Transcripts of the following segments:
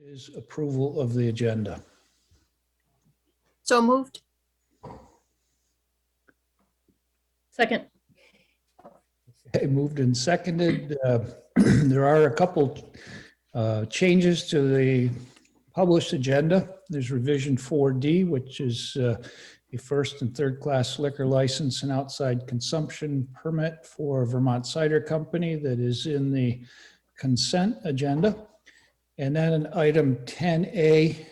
is approval of the agenda. So moved. Second. Okay, moved and seconded. There are a couple changes to the published agenda. There's revision 4D, which is a first and third class liquor license and outside consumption permit for Vermont Cider Company that is in the consent agenda. And then in item 10A,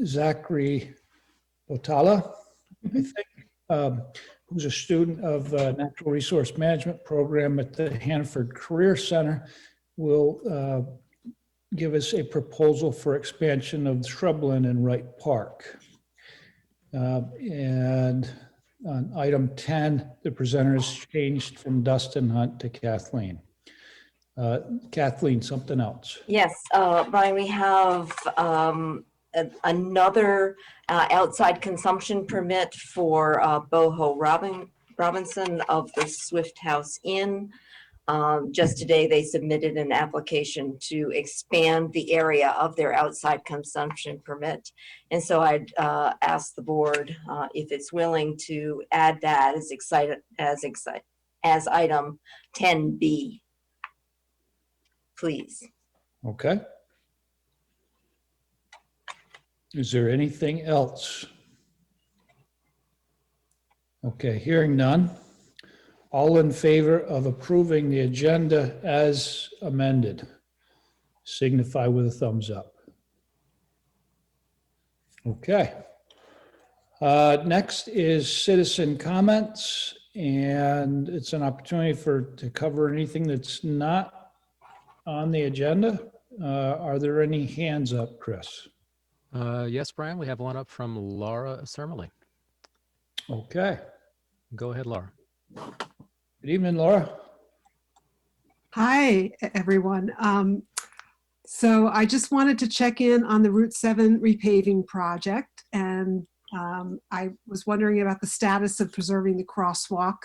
Zachary Botala, I think, who's a student of Natural Resource Management Program at the Hanford Career Center, will give us a proposal for expansion of shrubland in Wright Park. And on item 10, the presenter has changed from Dustin Hunt to Kathleen. Kathleen, something else. Yes, Brian, we have another outside consumption permit for Boho Robinson of the Swift House Inn. Just today, they submitted an application to expand the area of their outside consumption permit. And so I'd ask the board if it's willing to add that as item 10B. Please. Okay. Is there anything else? Okay, hearing none. All in favor of approving the agenda as amended, signify with a thumbs up. Okay. Next is citizen comments, and it's an opportunity to cover anything that's not on the agenda. Are there any hands up, Chris? Yes, Brian, we have one up from Laura Sermily. Okay. Go ahead, Laura. Good evening, Laura. Hi, everyone. So I just wanted to check in on the Route 7 repaving project, and I was wondering about the status of preserving the crosswalk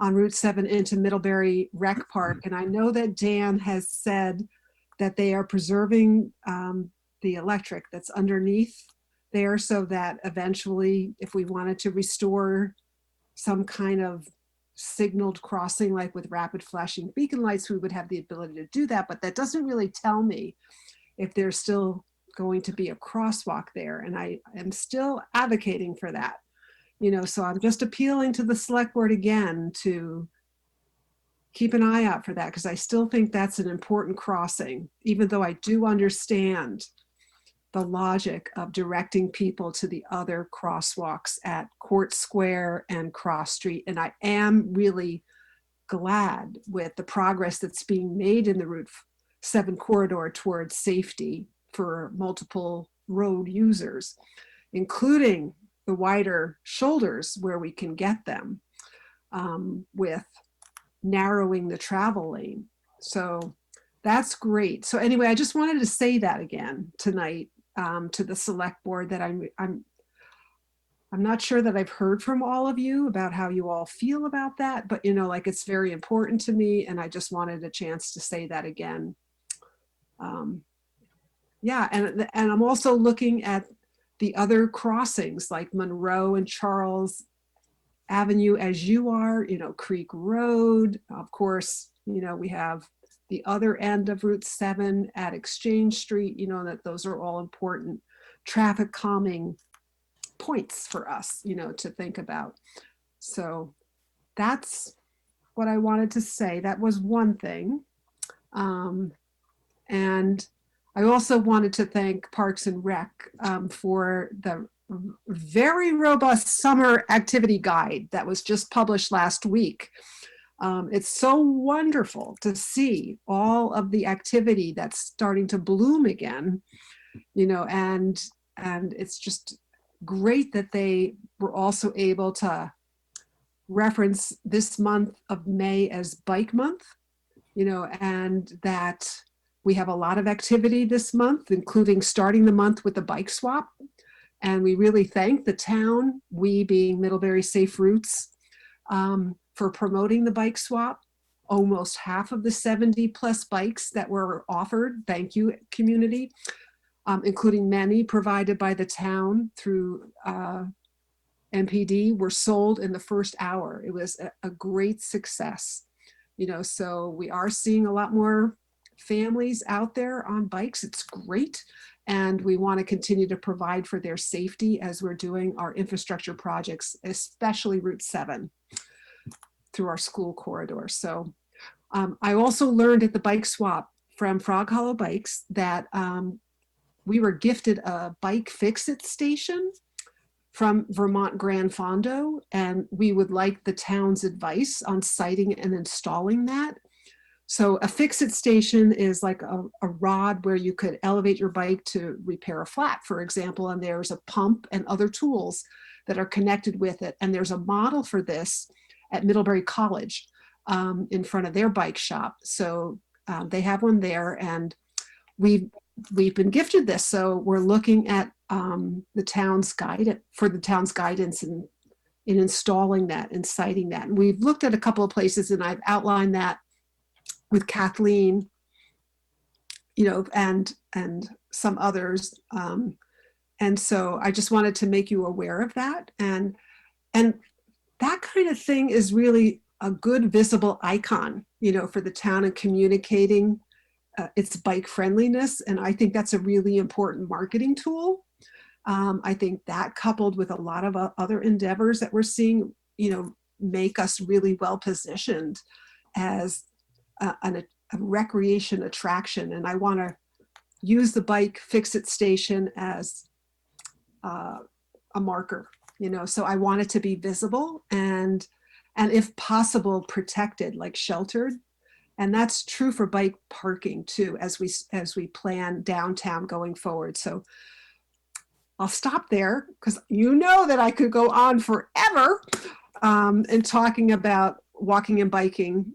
on Route 7 into Middlebury Rec Park. And I know that Dan has said that they are preserving the electric that's underneath there so that eventually, if we wanted to restore some kind of signaled crossing, like with rapid flashing beacon lights, we would have the ability to do that. But that doesn't really tell me if there's still going to be a crosswalk there. And I am still advocating for that. You know, so I'm just appealing to the select board again to keep an eye out for that, because I still think that's an important crossing, even though I do understand the logic of directing people to the other crosswalks at Court Square and Cross Street. And I am really glad with the progress that's being made in the Route 7 corridor towards safety for multiple road users, including the wider shoulders where we can get them with narrowing the travel lane. So that's great. So anyway, I just wanted to say that again tonight to the select board, that I'm not sure that I've heard from all of you about how you all feel about that, but you know, like, it's very important to me, and I just wanted a chance to say that again. Yeah, and I'm also looking at the other crossings like Monroe and Charles Avenue, as you are, you know, Creek Road. Of course, you know, we have the other end of Route 7 at Exchange Street, you know, that those are all important traffic calming points for us, you know, to think about. So that's what I wanted to say. That was one thing. And I also wanted to thank Parks and Rec for the very robust summer activity guide that was just published last week. It's so wonderful to see all of the activity that's starting to bloom again, you know, and it's just great that they were also able to reference this month of May as Bike Month, you know, and that we have a lot of activity this month, including starting the month with the bike swap. And we really thank the town, we being Middlebury Safe Routes, for promoting the bike swap. almost half of the 70 plus bikes that were offered. Thank you, community, including many provided by the town through MPD, were sold in the first hour. It was a great success. So we are seeing a lot more families out there on bikes. It's great. And we want to continue to provide for their safety as we're doing our infrastructure projects, especially Route 7 through our school corridor. So I also learned at the bike swap from Frog Hollow Bikes that we were gifted a bike fix-it station from Vermont Grand Fondo, and we would like the town's advice on siting and installing that. So a fix-it station is like a rod where you could elevate your bike to repair a flat, for example, and there's a pump and other tools that are connected with it. And there's a model for this at Middlebury College in front of their bike shop. So they have one there, and we've been gifted this. So we're looking at the town's guidance in installing that and siting that. And we've looked at a couple of places, and I've outlined that with Kathleen, and some others. And so I just wanted to make you aware of that. And that kind of thing is really a good visible icon, for the town and communicating its bike friendliness. And I think that's a really important marketing tool. I think that, coupled with a lot of other endeavors that we're seeing, make us really well positioned as a recreation attraction. And I want to use the bike fix-it station as a marker, so I want it to be visible and if possible protected, like sheltered. And that's true for bike parking too, as we plan downtown going forward. So I'll stop there, because that I could go on forever in talking about walking and biking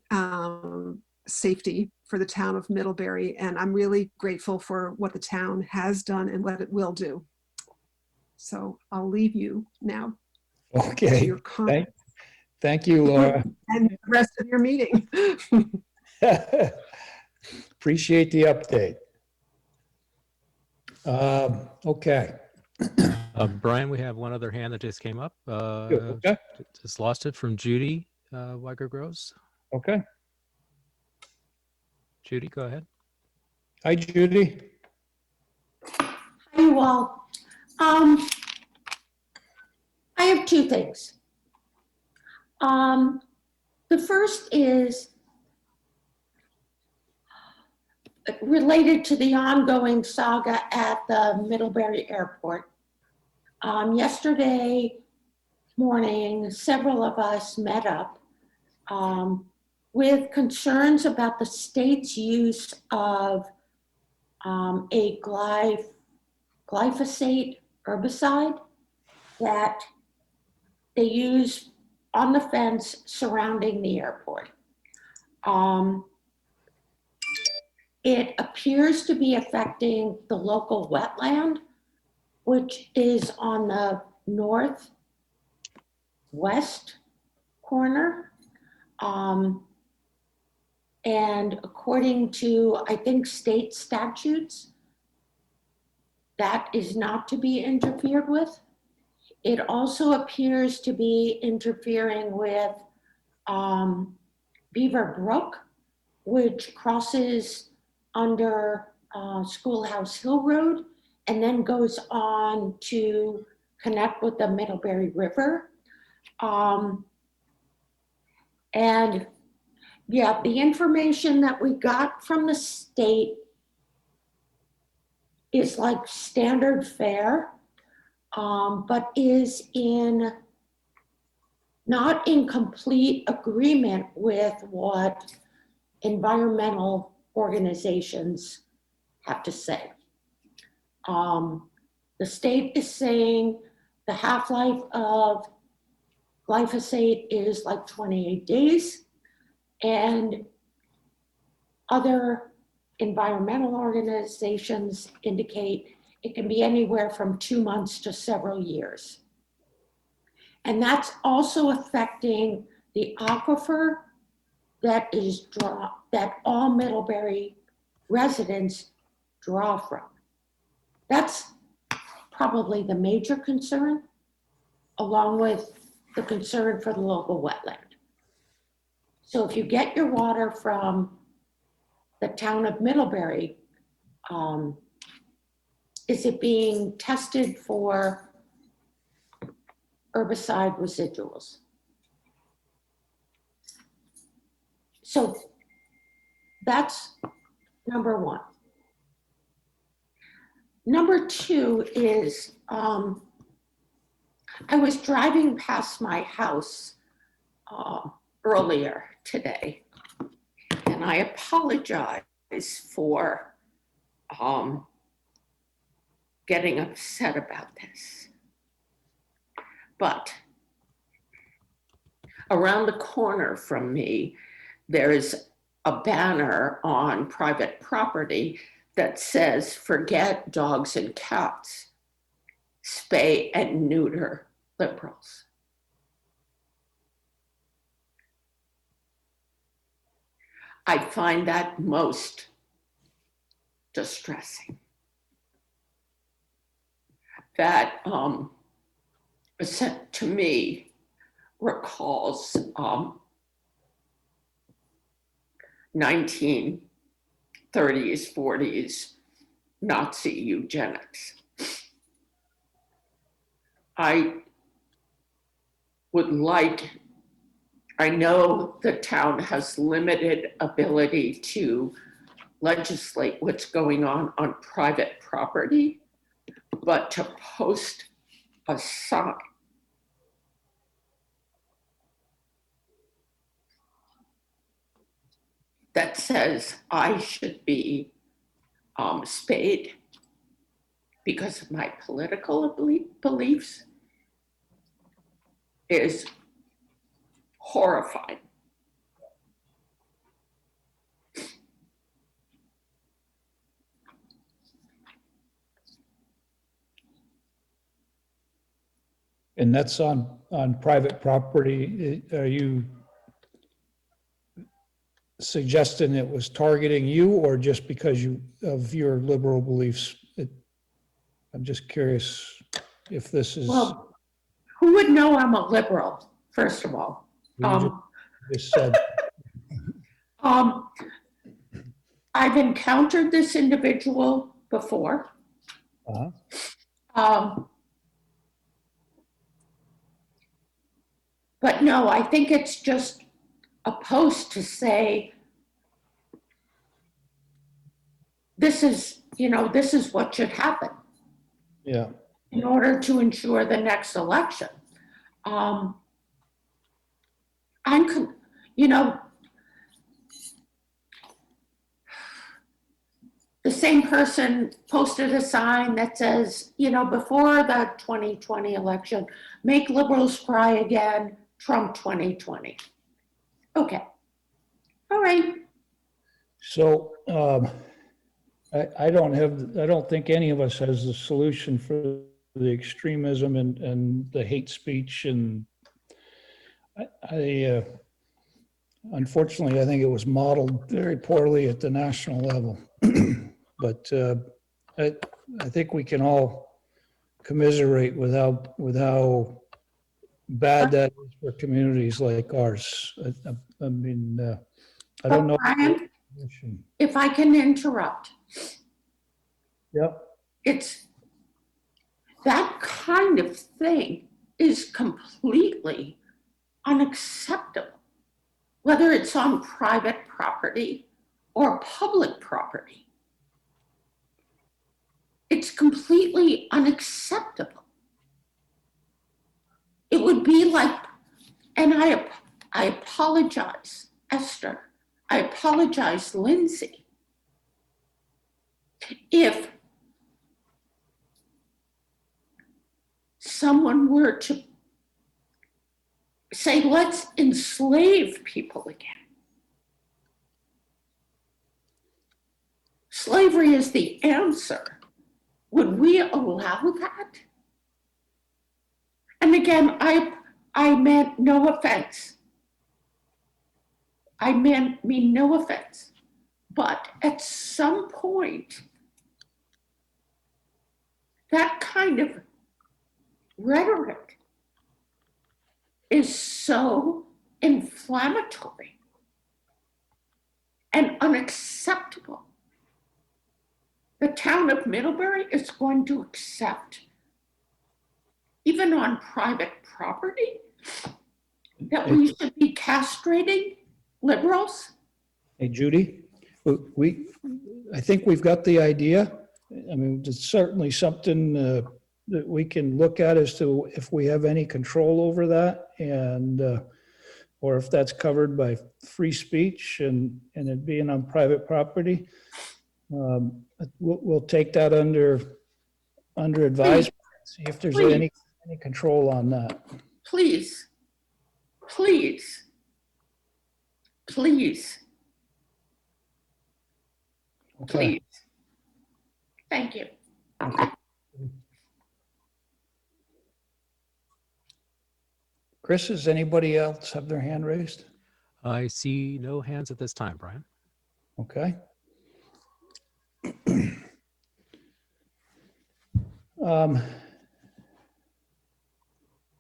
safety for the town of Middlebury. And I'm really grateful for what the town has done and what it will do. So I'll leave you now. Okay. Your comment Thank you, Laura. and the rest of your meeting. Appreciate the update. Okay. Brian, we have one other hand that just came up. Okay. Just lost it, from Judy Weiger Gross. Okay. Judy, go ahead. Hi, Judy. Hi, you all. I have two things. The first is related to the ongoing saga at the Middlebury Airport. Yesterday morning, several of us met up with concerns about the state's use of a glyphosate herbicide that they use on the fence surrounding the airport. It appears to be affecting the local wetland, which is on the northwest corner. And according to, I think, state statutes, that is not to be interfered with. It also appears to be interfering with Beaver Brook, which crosses under Schoolhouse Hill Road and then goes on to connect with the Middlebury River. And yeah, the information that we got from the state is like standard fare, but is not in complete agreement with what environmental organizations have to say. The state is saying the half-life of glyphosate is like 28 days, and other environmental organizations indicate it can be anywhere from 2 months to several years. And that's also affecting the aquifer that all Middlebury residents draw from. That's probably the major concern, along with the concern for the local wetland. So if you get your water from the town of Middlebury, is it being tested for herbicide residuals? So that's number one. Number two is, I was driving past my house earlier today, and I apologize for getting upset about this. But around the corner from me, there's a banner on private property that says, "Forget dogs and cats, spay and neuter liberals." I find that most distressing. That to me recalls 1930s, 40s Nazi eugenics. I know the town has limited ability to legislate what's going on private property, but to post a sign that says I should be spayed because of my political beliefs is horrifying. And that's on private property. Are you suggesting it was targeting you, or just because of your liberal beliefs? I'm just curious if this is. Well, who would know I'm a liberal, first of all? You just said. I've encountered this individual before. But no, I think it's just a post to say, this is what should happen. Yeah. In order to ensure the next election. The same person posted a sign that says, before the 2020 election, make liberals cry again, Trump 2020. Okay, all right. So I don't think any of us has the solution for the extremism and the hate speech. And unfortunately, I think it was modeled very poorly at the national level. But I think we can all commiserate with how bad that is for communities like ours. I mean, I don't know. Brian, if I can interrupt. Yep. It's that kind of thing is completely unacceptable, whether it's on private property or public property. It's completely unacceptable. It would be like, and I apologize, Esther. I apologize, Lindsay. If someone were to say, let's enslave people again. Slavery is the answer. Would we allow that? And again, I meant no offense. I mean no offense, but at some point, that kind of rhetoric is so inflammatory and unacceptable. The town of Middlebury is going to accept, even on private property, that we should be castrating liberals? Hey, Judy, I think we've got the idea. I mean, it's certainly something that we can look at as to if we have any control over that, and or if that's covered by free speech and it being on private property. We'll take that under advisement, see if there's any control on that. Please, please, please, Okay. please. Thank you. Chris, does anybody else have their hand raised? I see no hands at this time, Brian. Okay.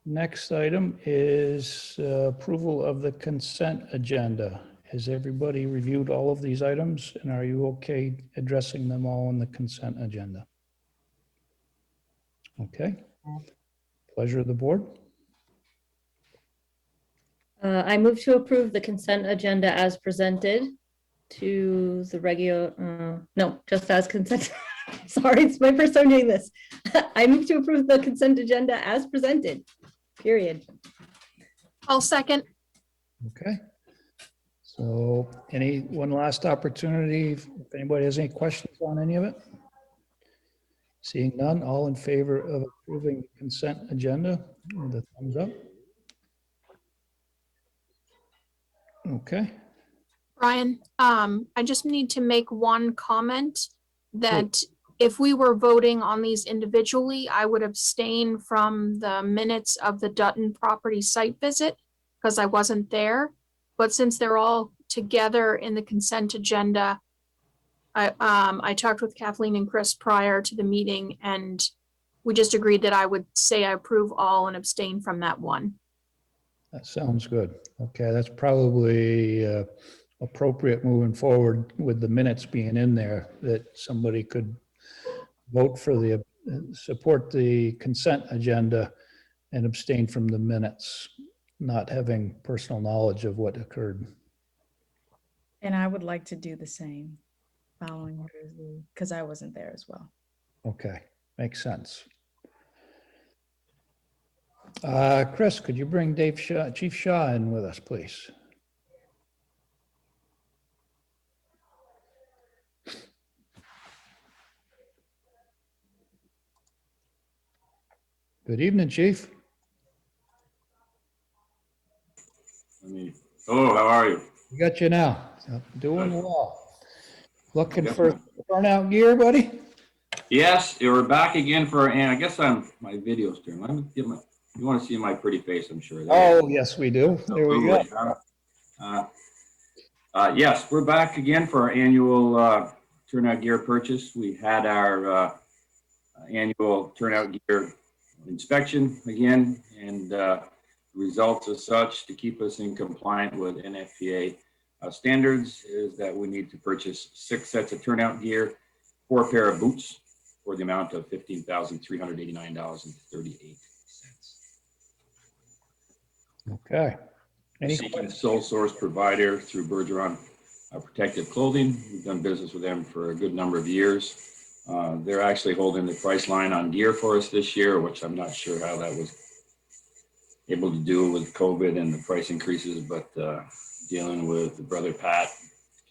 Next item is approval of the consent agenda. Has everybody reviewed all of these items, and are you okay addressing them all on the consent agenda? Okay. Pleasure of the board. I move to approve the consent agenda as presented to the regular, no, just as consent. Sorry, it's my first time doing this. I move to approve the consent agenda as presented, period. I'll second. Okay. So one last opportunity, if anybody has any questions on any of it? Seeing none, all in favor of approving the consent agenda, with the thumbs up. Okay. Brian, I just need to make one comment that if we were voting on these individually, I would abstain from the minutes of the Dutton property site visit because I wasn't there. But since they're all together in the consent agenda, I talked with Kathleen and Chris prior to the meeting, and we just agreed that I would say I approve all and abstain from that one. That sounds good. Okay, that's probably appropriate moving forward with the minutes being in there, that somebody could vote for support the consent agenda and abstain from the minutes, not having personal knowledge of what occurred. And I would like to do the same following hers, because I wasn't there as well. Okay, makes sense. Chris, could you bring Chief Shaw in with us, please? Good evening, Chief. Hello, how are you? We got you now. Doing well. Looking for burnout gear, buddy? Yes, we're back again and I guess my video's turned. Let me get you want to see my pretty face, I'm sure. Oh, yes, we do. There we go. Yes, we're back again for our annual turnout gear purchase. We had our annual turnout gear inspection again, and results as such to keep us in compliant with NFPA standards is that we need to purchase 6 sets of turnout gear, 4 pair of boots for the amount of $15,389.38. Okay. Seeking a sole source provider through Bergeron Protective Clothing. We've done business with them for a good number of years. They're actually holding the price line on gear for us this year, which I'm not sure how that was able to do with COVID and the price increases, but dealing with the brother Pat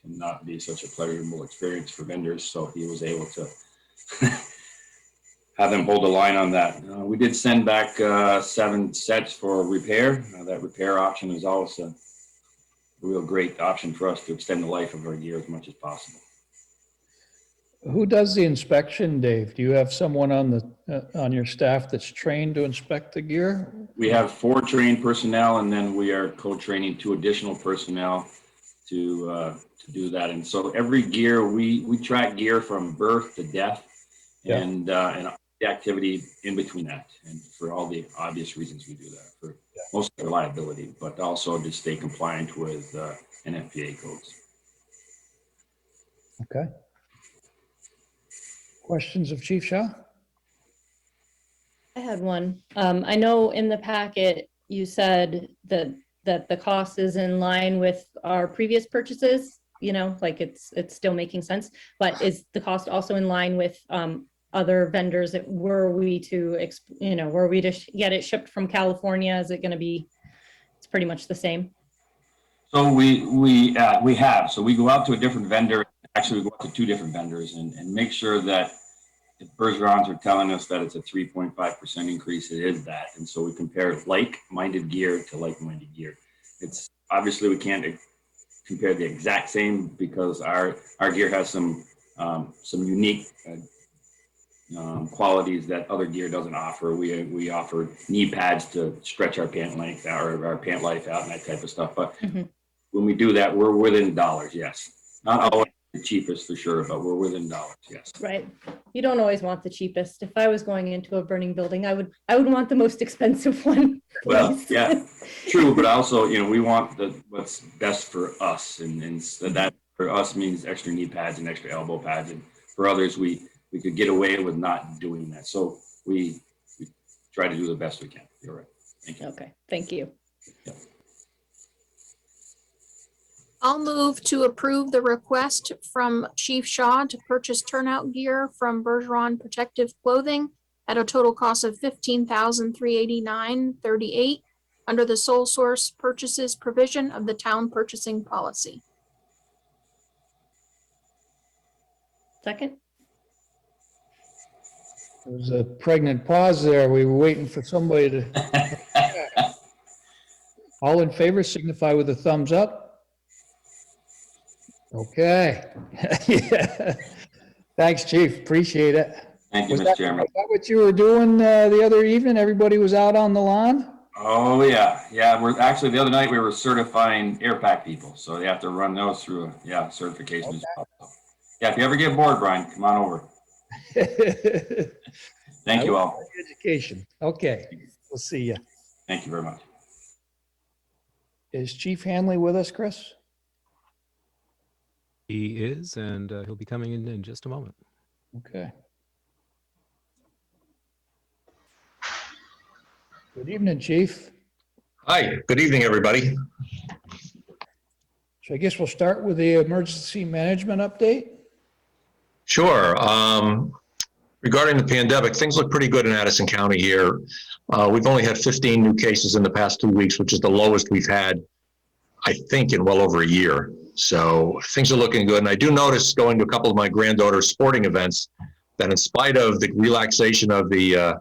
cannot be such a pleasurable experience for vendors. So he was able to have them hold the line on that. We did send back 7 sets for repair. That repair option is always a real great option for us to extend the life of our gear as much as possible. Who does the inspection, Dave? Do you have someone on your staff that's trained to inspect the gear? We have 4 trained personnel, and then we are co-training 2 additional personnel to do that. And so every gear, we track gear from birth to death and the activity in between that. And for all the obvious reasons we do that, for most reliability, but also to stay compliant with NFPA codes. Okay. Questions of Chief Shaw? I had one. I know in the packet, you said that the cost is in line with our previous purchases, you know, like it's still making sense, but is the cost also in line with other vendors that were we to get it shipped from California? Is it going to be, it's pretty much the same? So we have, so we go out to a different vendor. Actually, we go out to 2 different vendors and make sure that if Bergerons are telling us that it's a 3.5% increase, it is that. And so we compare like-minded gear to like-minded gear. It's obviously we can't compare the exact same because our gear has some unique qualities that other gear doesn't offer. We offer knee pads to stretch our pant length out or our pant life out and that type of stuff. But when we do that, we're within dollars, yes. Not always the cheapest for sure, but we're within dollars, yes. Right. You don't always want the cheapest. If I was going into a burning building, I would want the most expensive one. Well, please. yeah, true, but also, you know, we want what's best for us, and so that for us means extra knee pads and extra elbow pads, and for others, we could get away with not doing that. So we try to do the best we can. You're right. Thank you. Okay, thank you. Yeah. I'll move to approve the request from Chief Shaw to purchase turnout gear from Bergeron Protective Clothing at a total cost of $15,389.38 under the sole source purchases provision of the town purchasing policy. Second? There was a pregnant pause there. We were waiting for somebody to. All in favor signify with a thumbs up. Okay. Yeah. Thanks, Chief. Appreciate it. Thank you, Was Mr. that Chairman. what you were doing the other evening? Everybody was out on the lawn? Oh, yeah. Yeah, we're actually, the other night, we were certifying air pack people. So they have to run those through, certification as well. Yeah, if you ever get bored, Brian, come on over. Thank you all. Education. Okay. We'll see you. Thank you very much. Is Chief Hanley with us, Chris? He is, and he'll be coming in just a moment. Okay. Good evening, Chief. Hi, good evening, everybody. So I guess we'll start with the emergency management update. Sure. Regarding the pandemic, things look pretty good in Addison County here. We've only had 15 new cases in the past 2 weeks, which is the lowest we've had, I think, in well over a year. So things are looking good. And I do notice going to a couple of my granddaughter's sporting events that in spite of the relaxation of the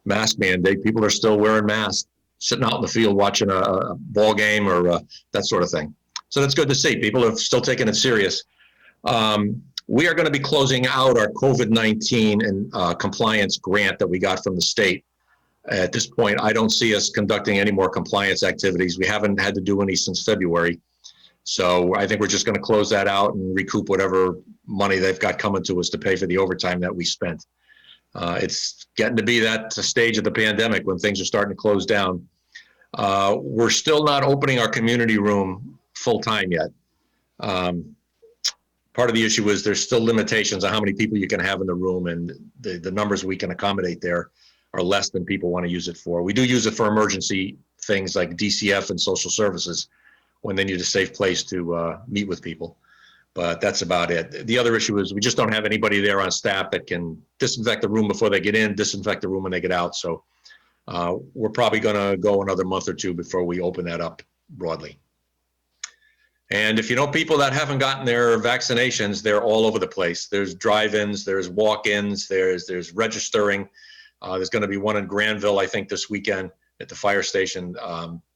mask mandate, people are still wearing masks, sitting out in the field watching a ball game or that sort of thing. So that's good to see. People are still taking it serious. We are going to be closing out our COVID-19 and compliance grant that we got from the state. At this point, I don't see us conducting any more compliance activities. We haven't had to do any since February. So I think we're just going to close that out and recoup whatever money they've got coming to us to pay for the overtime that we spent. It's getting to be that stage of the pandemic when things are starting to close down. We're still not opening our community room full time yet. Part of the issue is there's still limitations on how many people you can have in the room, and the numbers we can accommodate there are less than people want to use it for. We do use it for emergency things like DCF and social services when they need a safe place to meet with people. But that's about it. The other issue is we just don't have anybody there on staff that can disinfect the room before they get in, disinfect the room when they get out. So we're probably going to go another month or two before we open that up broadly. And if you know people that haven't gotten their vaccinations, they're all over the place. There's drive-ins, there's walk-ins, there's registering. There's going to be one in Granville, I think, this weekend at the fire station.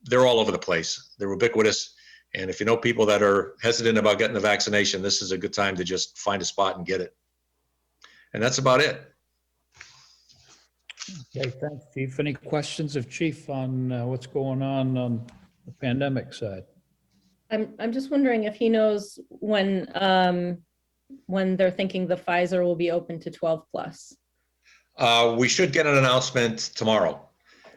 They're all over the place. They're ubiquitous. And if you know people that are hesitant about getting the vaccination, this is a good time to just find a spot and get it. And that's about it. Okay, thanks, Chief. Any questions of Chief on what's going on the pandemic side? I'm just wondering if he knows when they're thinking the Pfizer will be open to 12 plus. We should get an announcement tomorrow.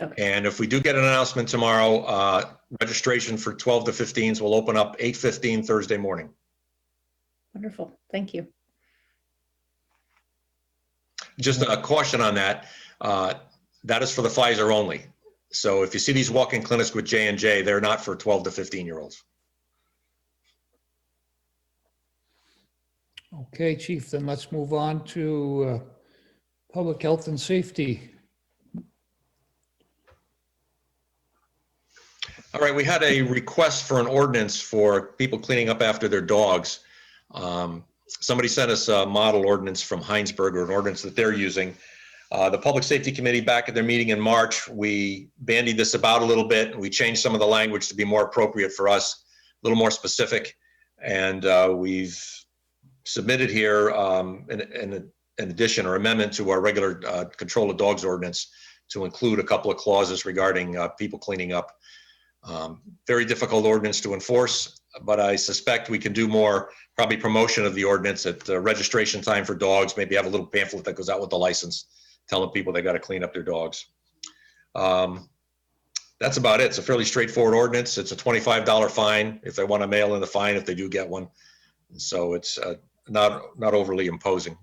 Okay. And if we do get an announcement tomorrow, registration for 12 to 15s will open up 8:15 Thursday morning. Wonderful. Thank you. Just a caution on that. That is for the Pfizer only. So if you see these walk-in clinics with J&J, they're not for 12 to 15-year-olds. Okay, Chief, then let's move on to public health and safety. All right, we had a request for an ordinance for people cleaning up after their dogs. Somebody sent us a model ordinance from Heinsberg, or an ordinance that they're using. The Public Safety Committee, back at their meeting in March, we bandied this about a little bit, and we changed some of the language to be more appropriate for us, a little more specific. And we've submitted here an addition or amendment to our regular control of dogs ordinance to include a couple of clauses regarding people cleaning up. Very difficult ordinance to enforce, but I suspect we can do more, probably promotion of the ordinance at registration time for dogs, maybe have a little pamphlet that goes out with the license, telling people they got to clean up their dogs. That's about it. It's a fairly straightforward ordinance. It's a $25 fine if they want to mail in the fine, if they do get one. So it's not overly imposing.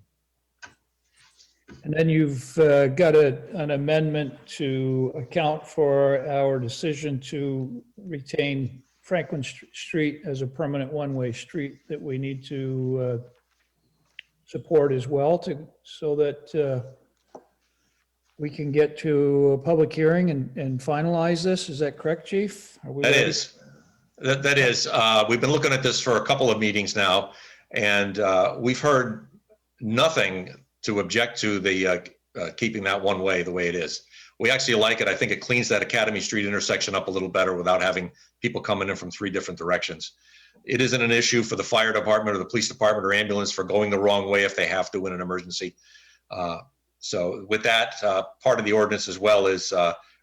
And then you've got an amendment to account for our decision to retain Franklin Street as a permanent one-way street that we need to support as well, so that we can get to a public hearing and finalize this. Is that correct, Chief? That is. We've been looking at this for a couple of meetings now, and we've heard nothing to object to the keeping that one way the way it is. We actually like it. I think it cleans that Academy Street intersection up a little better without having people coming in from 3 different directions. It isn't an issue for the fire department or the police department or ambulance for going the wrong way if they have to in an emergency. So with that, part of the ordinance as well is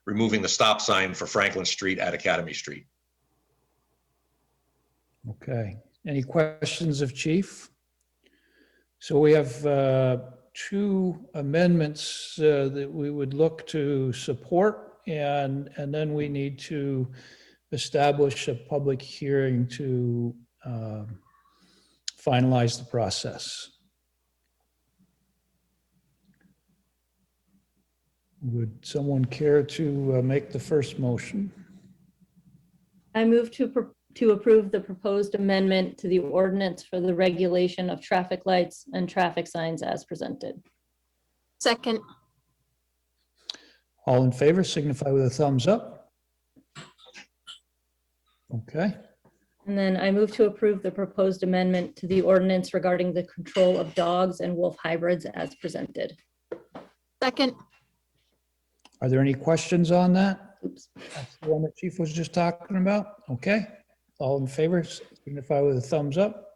removing the stop sign for Franklin Street at Academy Street. Okay. Any questions of Chief? So we have 2 amendments that we would look to support, and then we need to establish a public hearing to finalize the process. Would someone care to make the first motion? I move to approve the proposed amendment to the ordinance for the regulation of traffic lights and traffic signs as presented. Second. All in favor, signify with a thumbs up. Okay. And then I move to approve the proposed amendment to the ordinance regarding the control of dogs and wolf hybrids as presented. Second. Are there any questions on that? Oops. That's the one that Chief was just talking about? Okay. All in favor, signify with a thumbs up.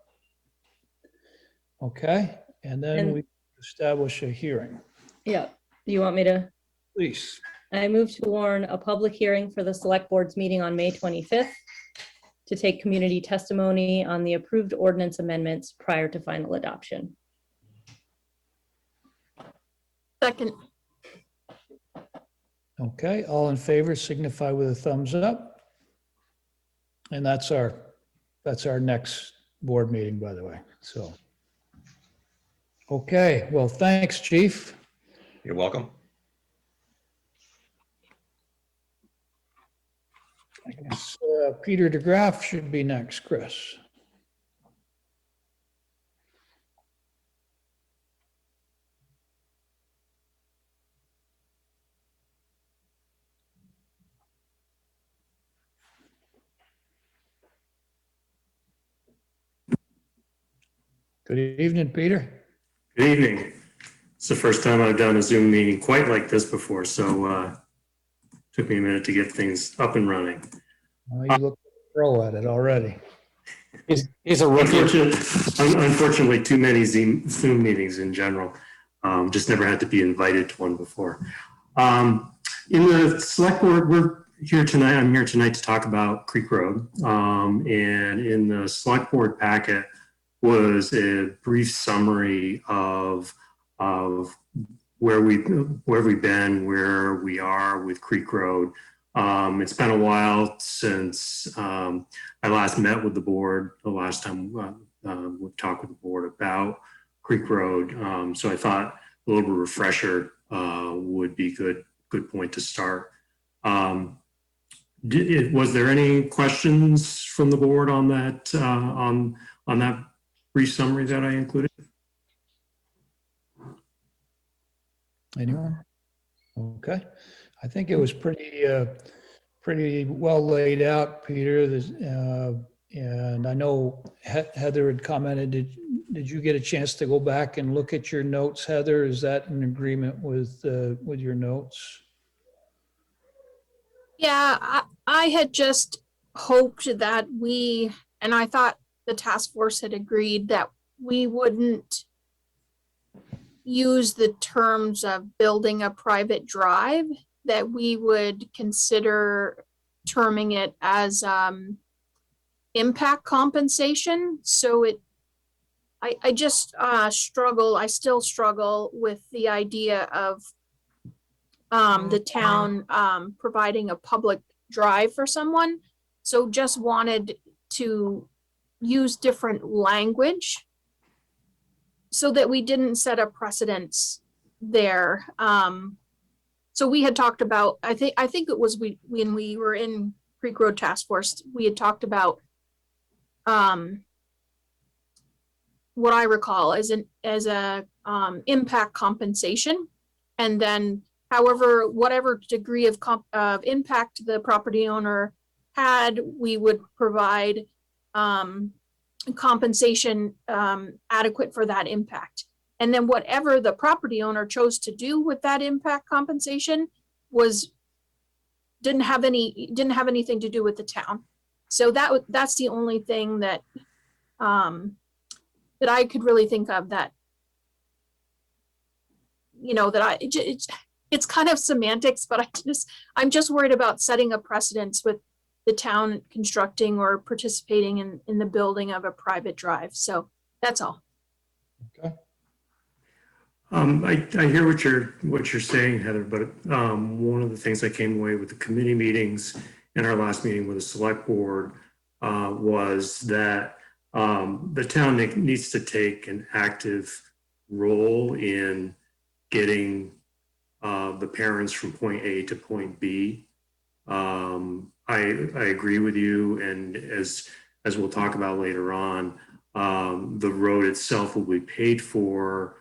Okay, and then we establish a hearing. Yeah, do you want me to? Please. I move to warn a public hearing for the Select Board's meeting on May 25th to take community testimony on the approved ordinance amendments prior to final adoption. Second. Okay, all in favor, signify with a thumbs up. And that's our next board meeting, by the way, so. Okay, well, thanks, Chief. You're welcome. I guess Peter DeGraff should be next, Chris. Good evening, Peter. Good evening. It's the first time I've done a Zoom meeting quite like this before, so took me a minute to get things up and running. Well, you look pro at it already. He's a rookie. Unfortunately, too many Zoom meetings in general. Just never had to be invited to one before. In the select board, we're I'm here tonight to talk about Creek Road. And in the select board packet was a brief summary of where we've been, where we are with Creek Road. It's been a while since I last met with the board, the last time we talked with the board about Creek Road. So I thought a little bit of refresher would be good point to start. Was there any questions from the board on that on that brief summary that I included? Anyone? Okay. I think it was pretty well laid out, Peter. And I know Heather had commented, did you get a chance to go back and look at your notes, Heather? Is that in agreement with your notes? Yeah, I had just hoped that and I thought the task force had agreed that we wouldn't use the terms of building a private drive, that we would consider terming it as impact compensation. So I just I still struggle with the idea of the town providing a public drive for someone. So just wanted to use different language so that we didn't set a precedence there. So we had talked about, I think it was when we were in Creek Road Task Force, we had talked about what I recall as a impact compensation, and then whatever degree of impact the property owner had, we would provide compensation adequate for that impact. And then whatever the property owner chose to do with that impact compensation didn't have anything to do with the town. So that's the only thing that that I could really think of that, it's kind of semantics, but I'm just worried about setting a precedence with the town constructing or participating in the building of a private drive. So that's all. Okay. I hear what you're saying, Heather, but one of the things I came away with the committee meetings in our last meeting with the select board was that the town needs to take an active role in getting the parents from point A to point B. I agree with you, and as we'll talk about later on, the road itself will be paid for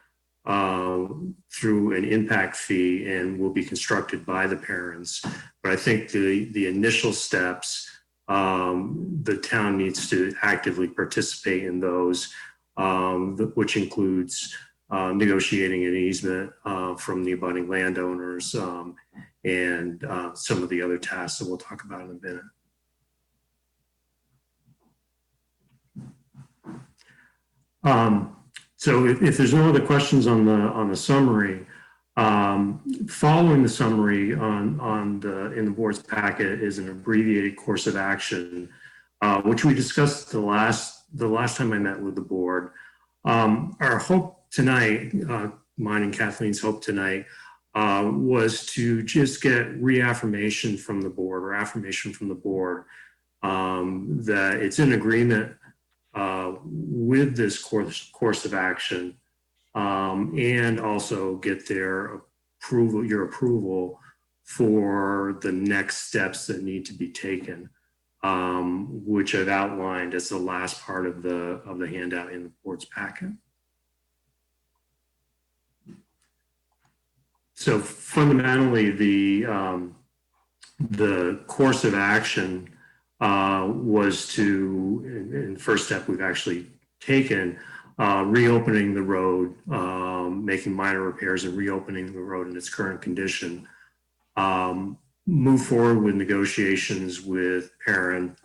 through an impact fee and will be constructed by the parents. But I think the initial steps, the town needs to actively participate in those, which includes negotiating an easement from the abutting landowners and some of the other tasks that we'll talk about in a minute. So if there's no other questions on the summary, following the summary in the board's packet is an abbreviated course of action, which we discussed the last time I met with the board. Our hope tonight, mine and Kathleen's hope tonight, was to just get reaffirmation from the board or affirmation from the board that it's in agreement with this course of action, and also get your approval for the next steps that need to be taken, which I've outlined as the last part of the handout in the board's packet. So fundamentally, the course of action was to, in the first step we've actually taken, reopening the road, making minor repairs and reopening the road in its current condition, move forward with negotiations with Perrin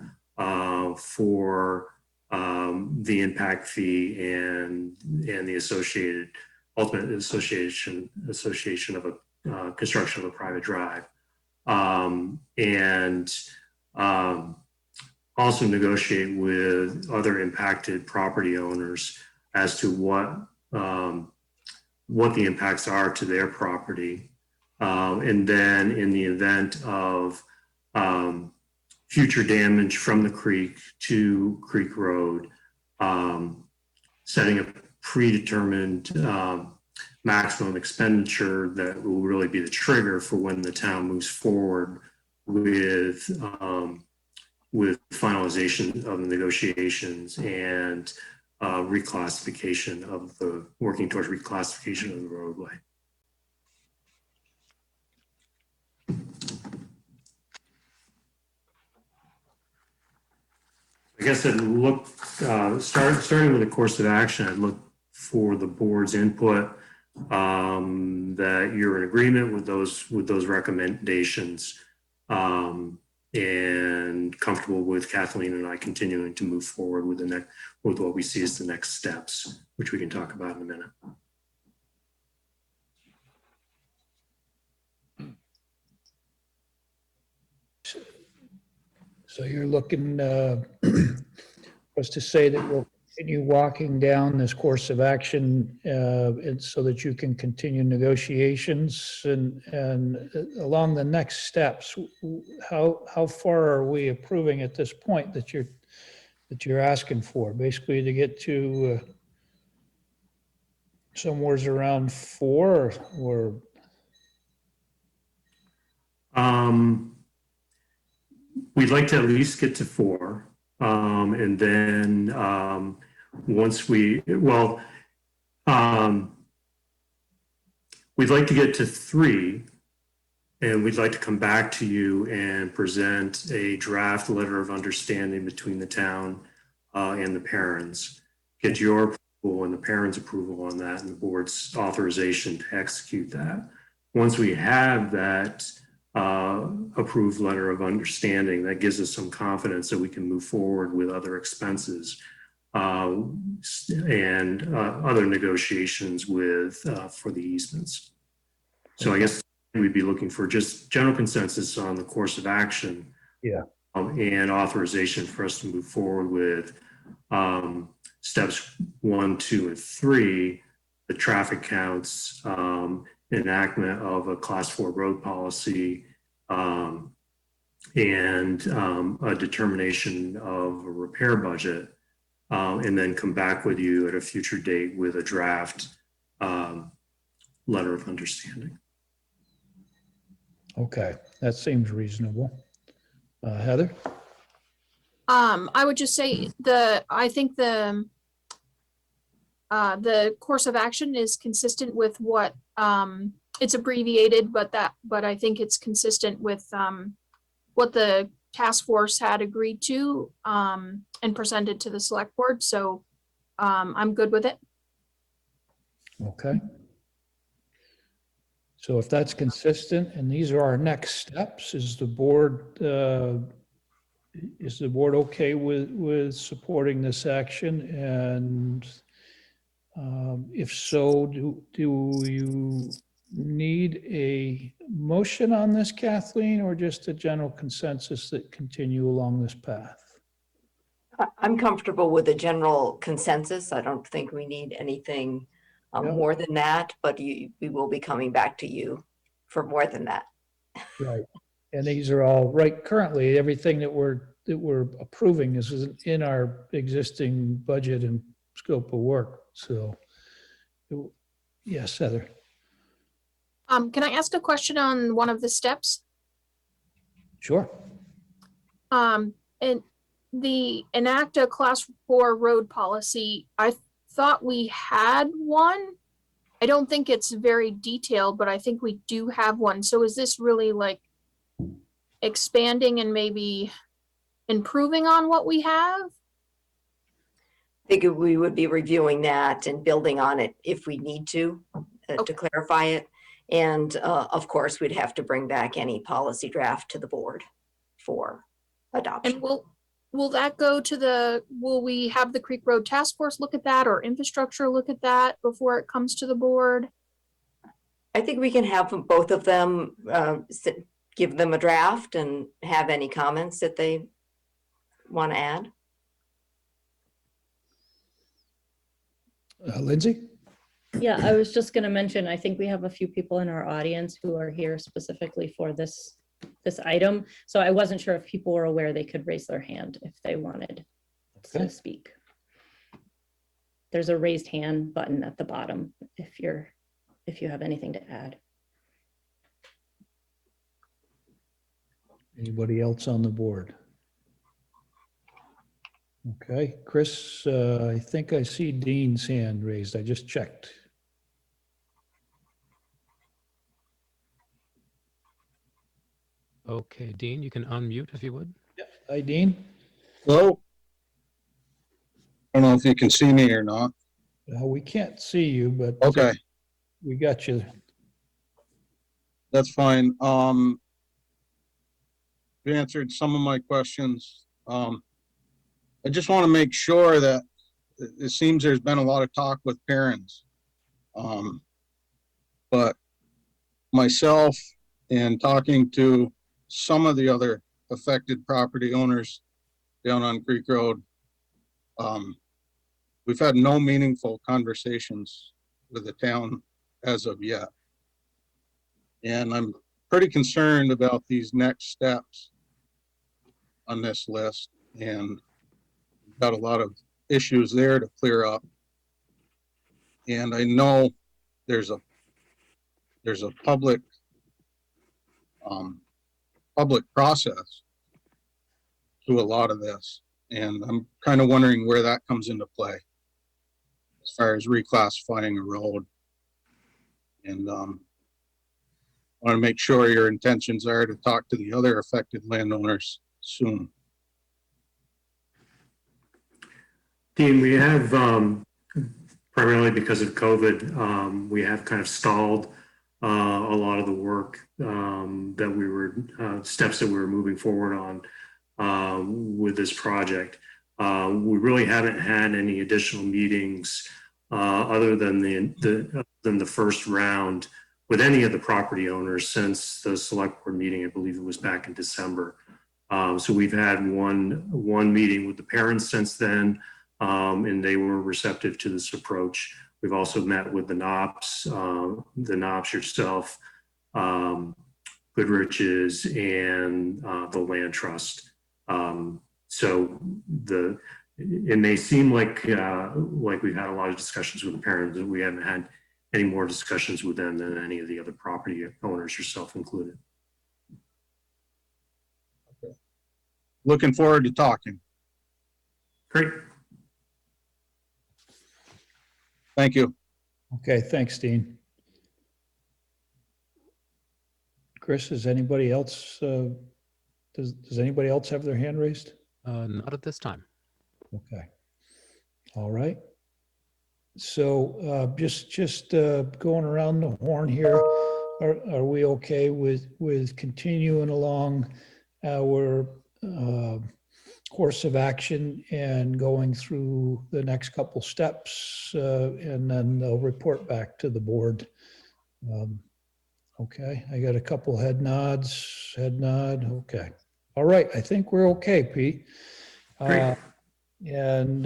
for the impact fee and the ultimate association of a construction of a private drive. and also negotiate with other impacted property owners as to what the impacts are to their property. And then in the event of future damage from the creek to Creek Road, setting a predetermined maximum expenditure that will really be the trigger for when the town moves forward with finalization of the negotiations and working towards reclassification of the roadway. I guess I'd look, starting with the course of action, I'd look for the board's input, that you're in agreement with those recommendations, and comfortable with Kathleen and I continuing to move forward with with what we see as the next steps, which we can talk about in a minute. So you're looking for us to say that we'll continue walking down this course of action and so that you can continue negotiations and along the next steps, how far are we approving at this point that you're asking for? Basically to get to somewhere's around 4 or we'd like to at least get to 4. And then once we'd like to get to 3, and we'd like to come back to you and present a draft letter of understanding between the town and the parents. Get your approval and the parents' approval on that and the board's authorization to execute that. Once we have that approved letter of understanding, that gives us some confidence that we can move forward with other expenses and other negotiations for the easements. So I guess we'd be looking for just general consensus on the course of action, and authorization for us to move forward with steps 1, 2, and 3, the traffic counts, enactment of a class 4 road policy, and a determination of a repair budget, and then come back with you at a future date with a draft letter of understanding. okay, that seems reasonable. Heather? I would just say I think the course of action is consistent with what it's abbreviated, but I think it's consistent with what the task force had agreed to and presented to the select board. So I'm good with it. Okay. So if that's consistent and these are our next steps, is the board okay with supporting this action? And if so, do you need a motion on this, Kathleen, or just a general consensus that continue along this path? I'm comfortable with a general consensus. I don't think we need anything more than that, but we will be coming back to you for more than that. Right. And these are all right currently, everything that we're approving is in our existing budget and scope of work. So yes, Heather. Can I ask a question on one of the steps? Sure. And the enact a class 4 road policy, I thought we had one. I don't think it's very detailed, but I think we do have one. So is this really like expanding and maybe improving on what we have? I think we would be reviewing that and building on it if we need to clarify it. And of course, we'd have to bring back any policy draft to the board for adoption. And will that go to will we have the Creek Road Task Force look at that or infrastructure look at that before it comes to the board? I think we can have both of them give them a draft and have any comments that they want to add. Lindsay? Yeah, I was just gonna mention, I think we have a few people in our audience who are here specifically for this item. So I wasn't sure if people were aware they could raise their hand if they wanted Okay. to speak. There's a raised hand button at the bottom if you have anything to add. Anybody else on the board? Okay, Chris, I think I see Dean's hand raised. I just checked. Okay, Dean, you can unmute if you would. Hi, Dean. Hello? I don't know if you can see me or not. We can't see you, but Okay, we got you. that's fine. You answered some of my questions. I just want to make sure that it seems there's been a lot of talk with parents. But myself and talking to some of the other affected property owners down on Creek Road, we've had no meaningful conversations with the town as of yet. And I'm pretty concerned about these next steps on this list, and got a lot of issues there to clear up. And I know there's a public process to a lot of this, and I'm kind of wondering where that comes into play as far as reclassifying a road. And want to make sure your intentions are to talk to the other affected landowners soon. Dean, we have, primarily because of COVID, we have kind of stalled a lot of the work that we were, steps that we were moving forward on with this project. We really haven't had any additional meetings other than the first round with any of the property owners since the select board meeting. I believe it was back in December. So we've had one meeting with the parents since then, and they were receptive to this approach. We've also met with the Knops yourself, Goodrich's, and the Land Trust. So it may seem like we've had a lot of discussions with the parents, and we haven't had any more discussions with them than any of the other property owners, yourself included. Looking forward to talking. Great. Thank you. Okay, thanks, Dean. Chris, does anybody else, does anybody else have their hand raised? Not at this time. Okay. All right. So just going around the horn here, are we okay with continuing along our course of action and going through the next couple steps, and then they'll report back to the board? Okay, I got a couple head nods, head nod. Okay. All right, I think we're okay, Pete. Great. And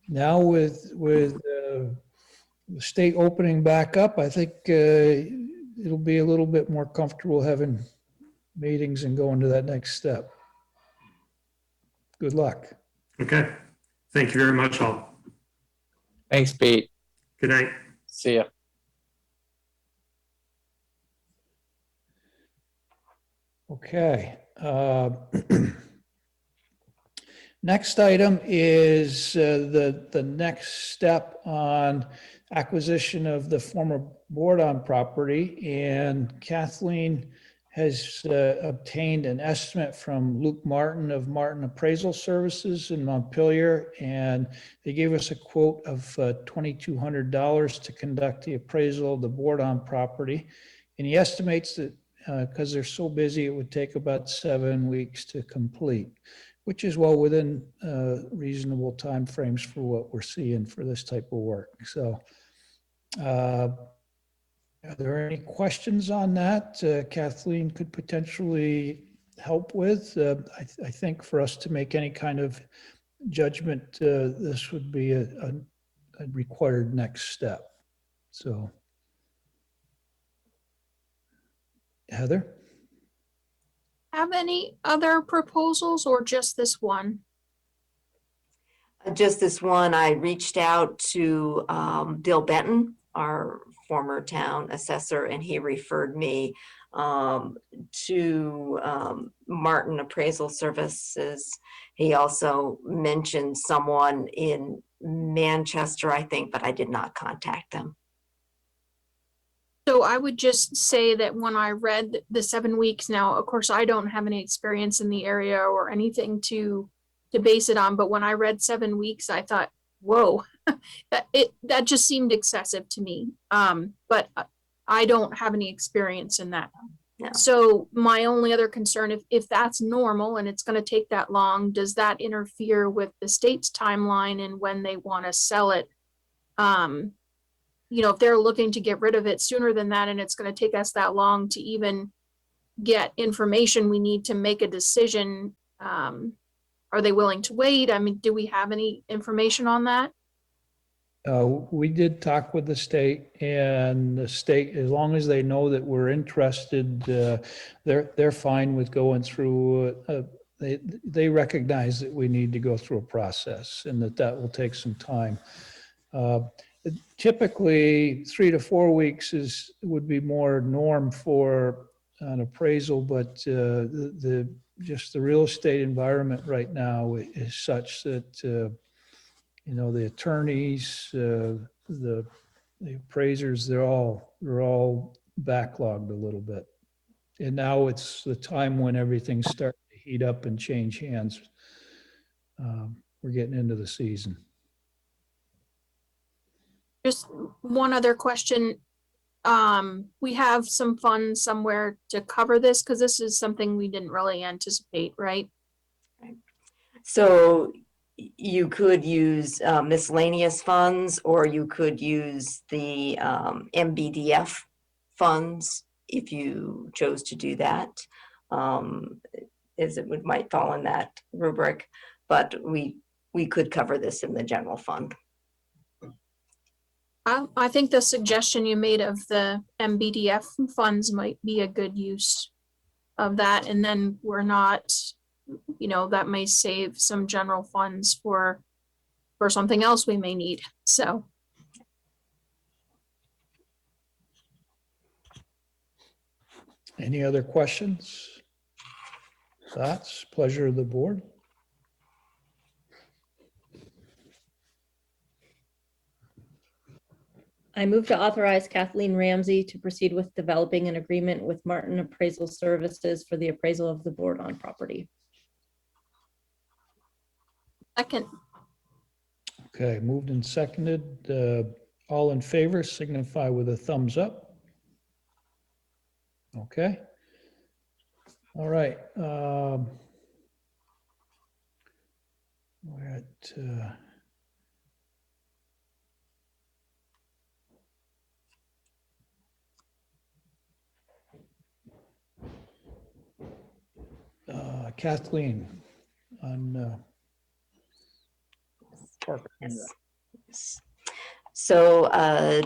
now with the state opening back up, I think it'll be a little bit more comfortable having meetings and going to that next step. Good luck. Okay. Thank you very much, all. Thanks, Pete. Good night. See ya. Okay. Next item is the next step on acquisition of the former board-on property, and Kathleen has obtained an estimate from Luke Martin of Martin Appraisal Services in Montpelier, and they gave us a quote of $2,200 to conduct the appraisal of the board-on property. And he estimates that because they're so busy, it would take about 7 weeks to complete, which is well within reasonable timeframes for what we're seeing for this type of work. So Are there any questions on that Kathleen could potentially help with? I think for us to make any kind of judgment, this would be a required next step. So, Heather? Have any other proposals or just this one? Just this one, I reached out to Bill Benton, our former town assessor, and he referred me to Martin Appraisal Services. He also mentioned someone in Manchester, I think, but I did not contact them. So I would just say that when I read the 7 weeks now, of course, I don't have any experience in the area or anything to base it on, but when I read 7 weeks, I thought, whoa, that just seemed excessive to me. But I don't have any experience in that. No. So my only other concern, if that's normal and it's going to take that long, does that interfere with the state's timeline and when they want to sell it? You know, if they're looking to get rid of it sooner than that, and it's going to take us that long to even get information we need to make a decision, are they willing to wait? I mean, do we have any information on that? We did talk with the state, and the state, as long as they know that we're interested, they're fine with going through. They recognize that we need to go through a process, and that will take some time. Typically, 3 to 4 weeks would be more norm for an appraisal, but just the real estate environment right now is such that you know, the attorneys, the appraisers, they're all backlogged a little bit. And now it's the time when everything's starting to heat up and change hands. We're getting into the season. Just one other question. We have some funds somewhere to cover this because this is something we didn't really anticipate, right? So you could use miscellaneous funds, or you could use the MBDF funds if you chose to do that, as it might fall in that rubric. But we could cover this in the general fund. I think the suggestion you made of the MBDF funds might be a good use of that. And then we're not, you know, that may save some general funds for something else we may need. So. Any other questions? Thoughts? Pleasure of the board? I move to authorize Kathleen Ramsey to proceed with developing an agreement with Martin Appraisal Services for the appraisal of the board on property. Second. Okay, moved and seconded. All in favor signify with a thumbs up. Okay. All right. We're at Kathleen on park. Yes. So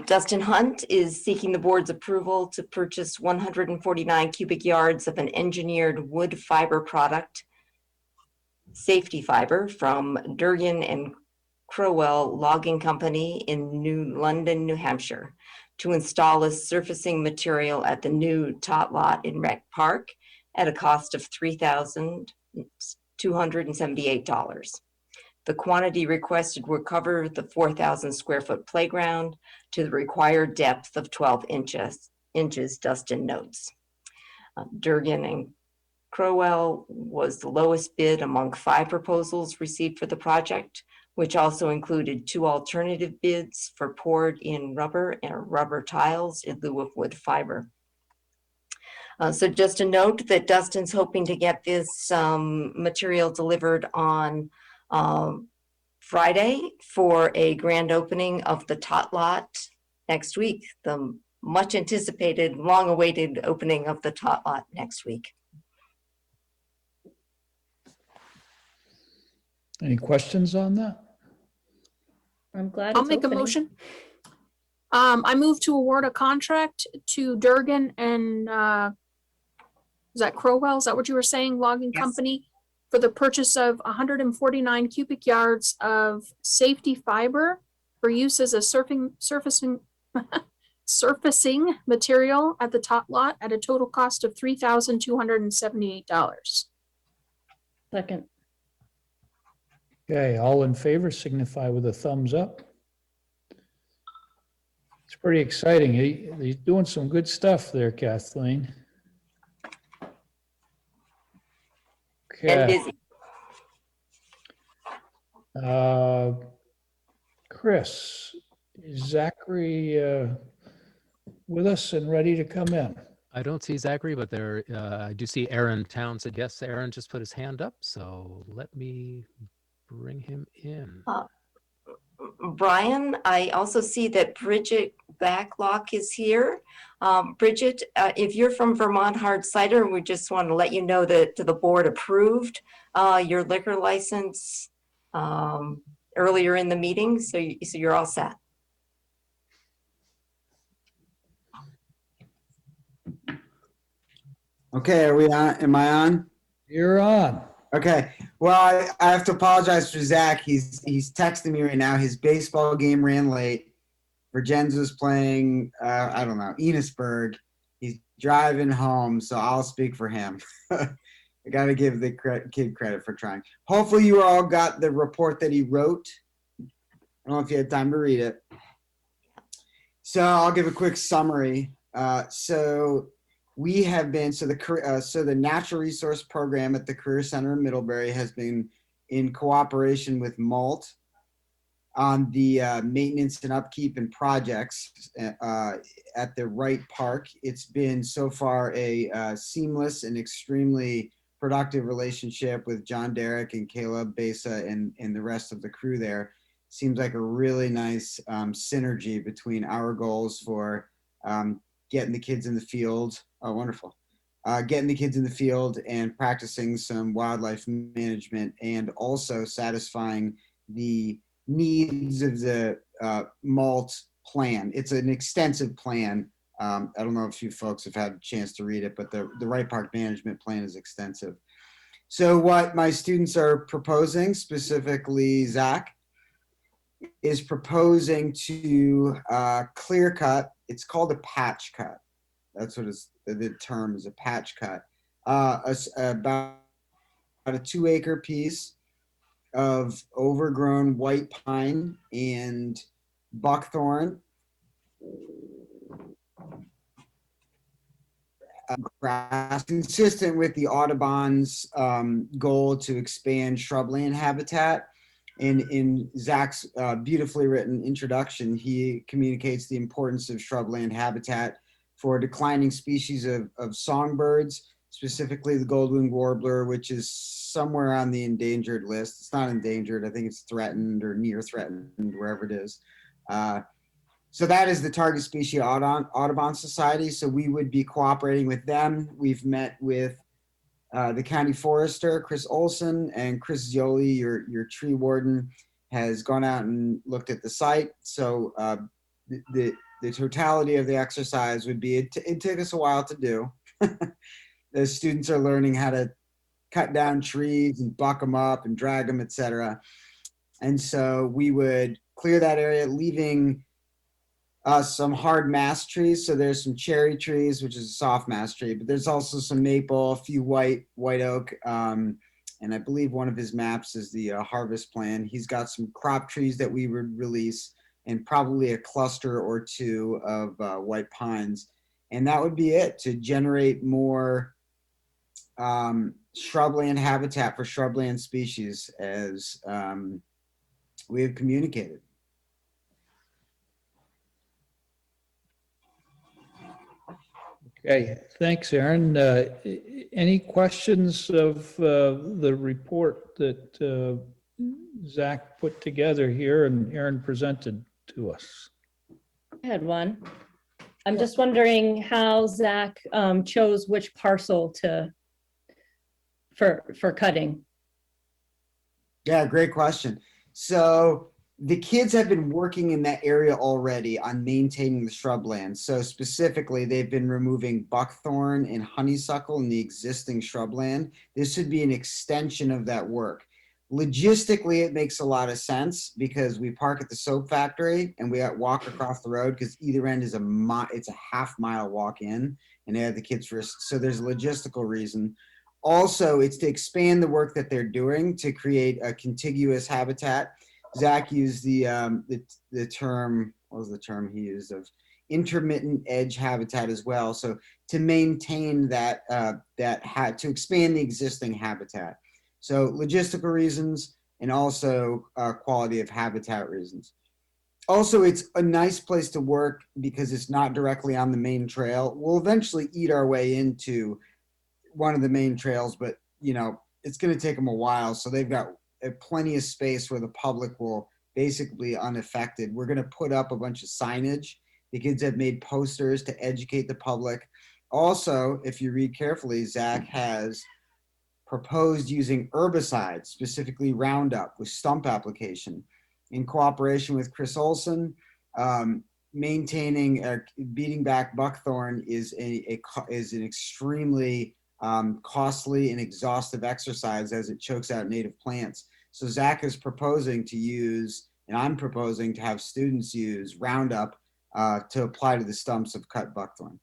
Dustin Hunt is seeking the board's approval to purchase 149 cubic yards of an engineered wood fiber product, safety fiber, from Durgan and Crowell Logging Company in New London, New Hampshire, to install as surfacing material at the new tot lot in Rec Park at a cost of $3,278. The quantity requested will cover the 4,000 square foot playground to the required depth of 12 inches, Dustin notes. Durgan and Crowell was the lowest bid among 5 proposals received for the project, which also included 2 alternative bids for poured in rubber and rubber tiles in lieu of wood fiber. So just a note that Dustin's hoping to get this material delivered on Friday for a grand opening of the tot lot next week. The much anticipated, long awaited opening of the tot lot next week. Any questions on that? I'm glad I'll it's make a opening. motion. I move to award a contract to Durgan and, is that Crowell? Is that what you were saying? Logging Yes. company for the purchase of 149 cubic yards of safety fiber for use as a surfacing material at the tot lot at a total cost of $3,278. Second. Okay, all in favor signify with a thumbs up. It's pretty exciting. He's doing some good stuff there, Kathleen. And Okay, busy. Chris, is Zachary with us and ready to come in? I don't see Zachary, but there, I do see Aaron Townsend. Yes, Aaron just put his hand up, so let me bring him in. Brian, I also see that Bridget Backlock is here. Bridget, if you're from Vermont Hard Cider, we just want to let you know that the board approved your liquor license earlier in the meeting, so you're all set. Okay, are we on? Am I on? You're on. Okay. Well, I have to apologize for Zach. He's texting me right now. His baseball game ran late. Virginia's playing, I don't know, Enosburg. He's driving home, so I'll speak for him. I got to give the kid credit for trying. Hopefully you all got the report that he wrote. I don't know if you had time to read it. So I'll give a quick summary. We have been, so the Natural Resource Program at the Career Center in Middlebury has been in cooperation with MALT on the maintenance and upkeep and projects at the Wright Park. It's been so far a seamless and extremely productive relationship with John Derrick and Caleb Besa and the rest of the crew there. Seems like a really nice synergy between our goals for getting the kids in the field. Oh, wonderful. Getting the kids in the field and practicing some wildlife management and also satisfying the needs of the MALT plan. It's an extensive plan. I don't know if you folks have had a chance to read it, but the Wright Park management plan is extensive. So what my students are proposing, specifically Zach, is proposing to clear cut. It's called a patch cut. That's what the term is, a patch cut. About a 2-acre piece of overgrown white pine and buckthorn grass, consistent with the Audubon's goal to expand shrubland habitat. And in Zach's beautifully written introduction, he communicates the importance of shrubland habitat for declining species of songbirds, specifically the gold-winged warbler, which is somewhere on the endangered list. It's not endangered. I think it's threatened or near threatened, wherever it is. So that is the target species Audubon Society. So we would be cooperating with them. We've met with the county forester, Chris Olson, and Chris Zioli, your tree warden, has gone out and looked at the site. So the totality of the exercise would be, it took us a while to do. The students are learning how to cut down trees and buck them up and drag them, etc. And so we would clear that area, leaving some hard mass trees. So there's some cherry trees, which is a soft mass tree, but there's also some maple, a few white oak, and I believe one of his maps is the harvest plan. He's got some crop trees that we would release and probably a cluster or two of white pines. And that would be it, to generate more shrubland habitat for shrubland species as we have communicated. Okay, thanks, Aaron. Any questions of the report that Zach put together here and Aaron presented to us? I had one. I'm just wondering how Zach chose which parcel for cutting. Yeah, great question. So the kids have been working in that area already on maintaining the shrubland. So specifically, they've been removing buckthorn and honeysuckle in the existing shrubland. This would be an extension of that work. Logistically, it makes a lot of sense because we park at the soap factory and we walk across the road because either end is it's a half-mile walk in, and they have the kids first. So there's a logistical reason. Also, it's to expand the work that they're doing to create a contiguous habitat. Zach used the term, what was the term he used, of intermittent edge habitat as well. So to maintain that, to expand the existing habitat. So logistical reasons and also quality of habitat reasons. Also, it's a nice place to work because it's not directly on the main trail. We'll eventually eat our way into one of the main trails, but you know, it's going to take them a while. So they've got plenty of space where the public will basically be unaffected. We're going to put up a bunch of signage. The kids have made posters to educate the public. Also, if you read carefully, Zach has proposed using herbicides, specifically Roundup with stump application. In cooperation with Chris Olson, maintaining, beating back buckthorn is an extremely costly and exhaustive exercise as it chokes out native plants. So Zach is proposing to use, and I'm proposing to have students use Roundup to apply to the stumps of cut buckthorn.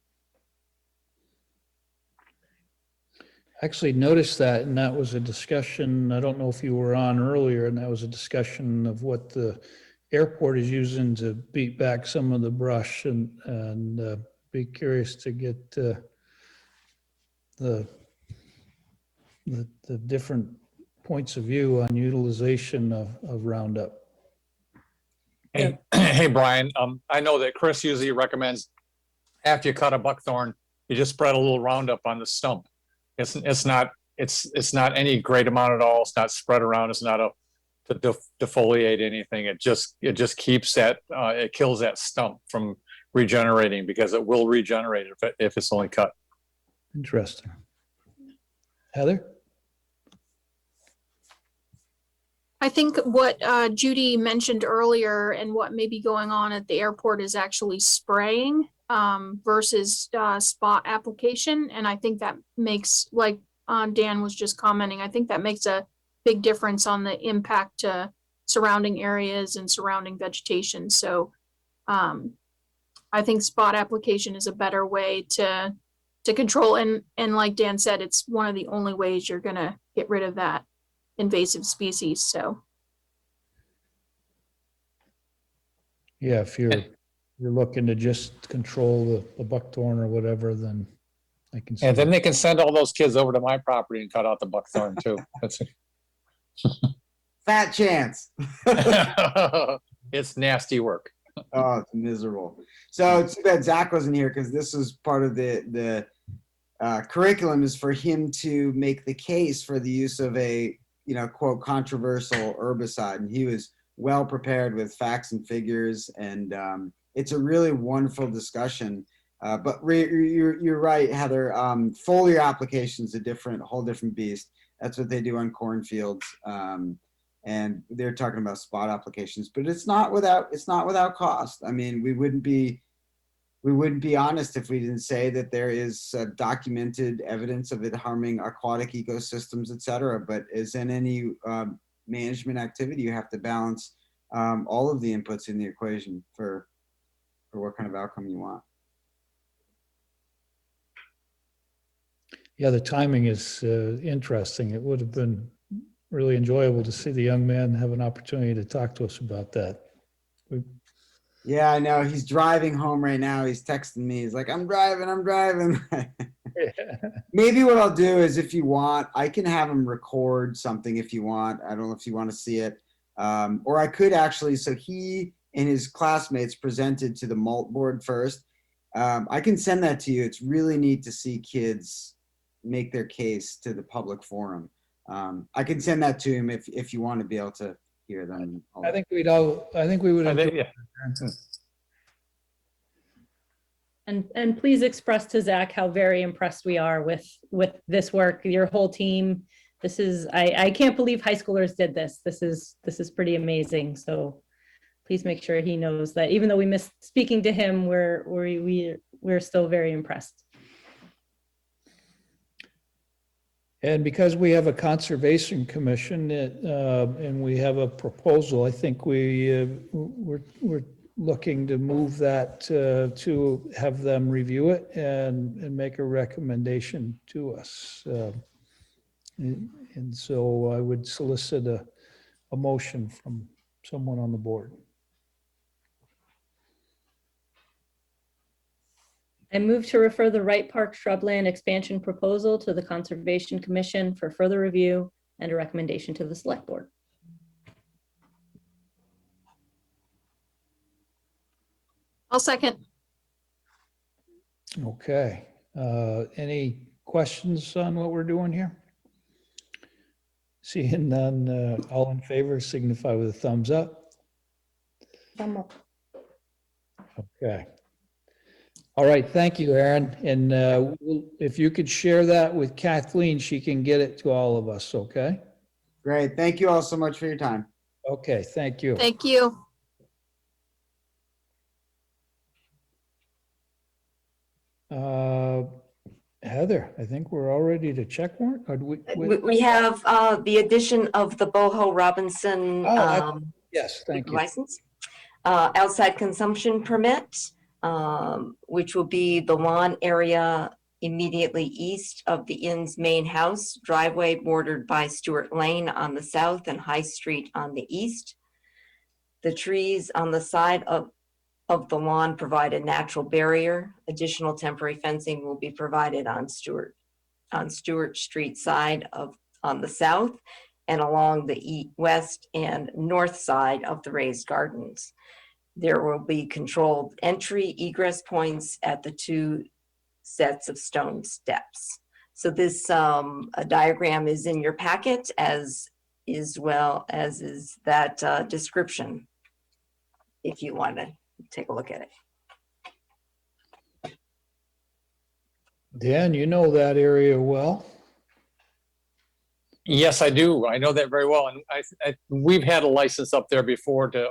Actually noticed that, and that was a discussion, I don't know if you were on earlier, and that was a discussion of what the airport is using to beat back some of the brush, and be curious to get the different points of view on utilization of Roundup. Hey, hey, Brian, I know that Chris usually recommends after you cut a buckthorn, you just spread a little Roundup on the stump. It's not any great amount at all. It's not spread around. It's not to defoliate anything. It just keeps that, it kills that stump from regenerating because it will regenerate if it's only cut. Interesting. Heather? I think what Judy mentioned earlier and what may be going on at the airport is actually spraying versus spot application. And I think that makes, like Dan was just commenting, I think that makes a big difference on the impact to surrounding areas and surrounding vegetation. So I think spot application is a better way to control. And like Dan said, it's one of the only ways you're going to get rid of that invasive species. So Yeah, if you're looking to just control the buckthorn or whatever, then I can see. And then they can send all those kids over to my property and cut out the buckthorn too. That's Fat chance. It's nasty work. Oh, it's miserable. So it's too bad Zach wasn't here because this was part of the curriculum, is for him to make the case for the use of a, quote, controversial herbicide. And he was well prepared with facts and figures. And it's a really wonderful discussion. But you're right, Heather. Foliar application is a whole different beast. That's what they do on cornfields. And they're talking about spot applications, but it's not without cost. I mean, we wouldn't be honest if we didn't say that there is documented evidence of it harming aquatic ecosystems, et cetera. But as in any management activity, you have to balance all of the inputs in the equation for what kind of outcome you want. Yeah, the timing is interesting. It would have been really enjoyable to see the young man have an opportunity to talk to us about that. Yeah, I know. He's driving home right now. He's texting me. He's like, I'm driving. Maybe what I'll do is, if you want, I can have him record something if you want. I don't know if you want to see it. Or I could actually, so he and his classmates presented to the malt board first. I can send that to you. It's really neat to see kids make their case to the public forum. I can send that to him if you want to be able to hear them. I think we would. Yeah. And please express to Zach how very impressed we are with this work, your whole team. This is, I can't believe high schoolers did this. This is pretty amazing. So please make sure he knows that even though we missed speaking to him, we're still very impressed. And because we have a conservation commission and we have a proposal, I think we're looking to move that to have them review it and make a recommendation to us. And so I would solicit a motion from someone on the board. I move to refer the Wright Park shrubland expansion proposal to the Conservation Commission for further review and a recommendation to the Select Board. I'll second. Okay. Any questions on what we're doing here? Seeing none, all in favor signify with a thumbs up. Okay. All right, thank you, Aaron. And if you could share that with Kathleen, she can get it to all of us, okay? Great. Thank you all so much for your time. Okay, thank you. Thank you. Heather, I think we're all ready to check warrant. Or do We have the addition of the Boho Robinson yes, thank you. license. Outside consumption permit, which will be the lawn area immediately east of the inn's main house, driveway bordered by Stewart Lane on the south and High Street on the east. The trees on the side of the lawn provide a natural barrier. Additional temporary fencing will be provided on Stewart Street side on the south and along the west and north side of the raised gardens. There will be controlled entry egress points at the two sets of stone steps. So this a diagram is in your packet as well as is that description, if you want to take a look at it. Dan, you know that area well. Yes, I do. I know that very well. And we've had a license up there before to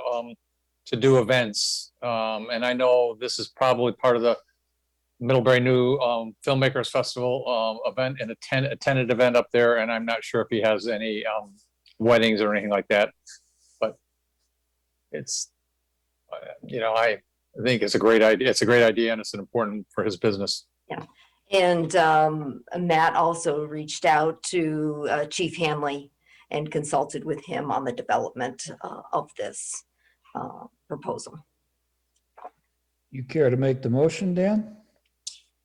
do events. And I know this is probably part of the Middlebury New Filmmakers Festival event and a tenant event up there. And I'm not sure if he has any weddings or anything like that. But it's, I think it's a great idea. It's a great idea and it's important for his business. Yeah. And Matt also reached out to Chief Hanley and consulted with him on the development of this proposal. You care to make the motion, Dan?